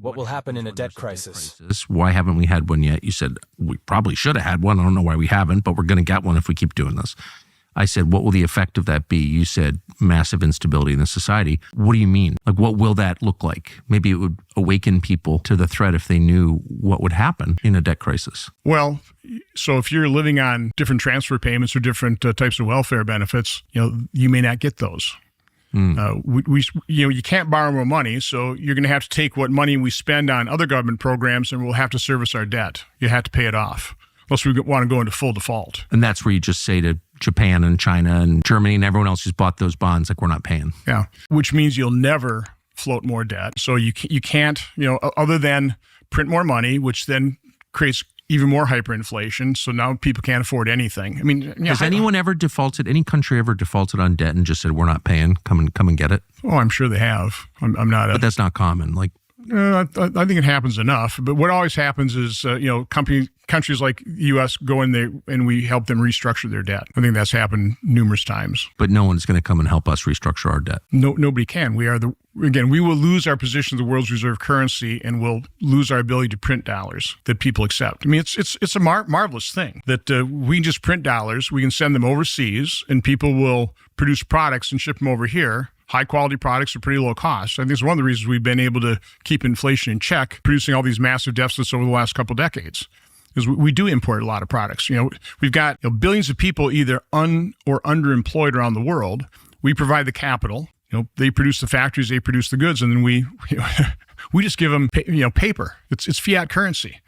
What will happen in a debt crisis? Why haven't we had one yet? You said, we probably should have had one. I don't know why we haven't, but we're going to get one if we keep doing this. I said, what will the effect of that be? You said massive instability in the society. What do you mean? Like, what will that look like? Maybe it would awaken people to the threat if they knew what would happen in a debt crisis. Well, so if you're living on different transfer payments or different types of welfare benefits, you may not get those. You can't borrow more money, so you're going to have to take what money we spend on other government programs, and we'll have to service our debt. You have to pay it off, unless we want to go into full default. And that's where you just say to Japan and China and Germany and everyone else who's bought those bonds, like, we're not paying. Yeah, which means you'll never float more debt. So you can't, other than print more money, which then creates even more hyperinflation. So now people can't afford anything. I mean, has anyone ever defaulted? Any country ever defaulted on debt and just said, "We're not paying. Come and get it"? Oh, I'm sure they have. I'm not. But that's not common. Like, I think it happens enough. But what always happens is, countries like the U.S. go in there and we help them restructure their debt. I think that's happened numerous times. But no one's going to come and help us restructure our debt. No, nobody can. We will lose our position as the world's reserve currency, and we'll lose our ability to print dollars that people accept. I mean, it's a marvelous thing that we just print dollars. We can send them overseas, and people will produce products and ship them over here. High-quality products at pretty low cost. I think it's one of the reasons we've been able to keep inflation in check, producing all these massive deficits over the last couple of decades. Because we do import a lot of products. We've got billions of people either or underemployed around the world. We provide the capital. They produce the factories, they produce the goods, and then we just give them paper. It's fiat currency.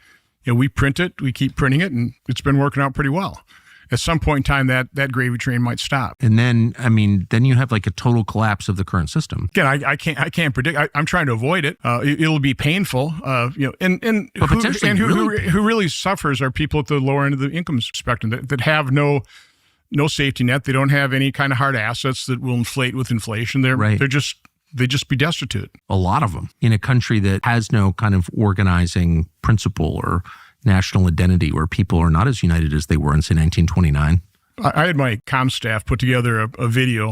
We print it, we keep printing it, and it's been working out pretty well. At some point in time, that gravy train might stop. And then, then you have like a total collapse of the current system. Again, I can't predict. I'm trying to avoid it. It'll be painful. Who really suffers are people at the lower end of the income spectrum that have no safety net. They don't have any kind of hard assets that will inflate with inflation. They just be destitute. A lot of them in a country that has no kind of organizing principle or national identity, where people are not as united as they were in, say, 1929. I had my comm staff put together a video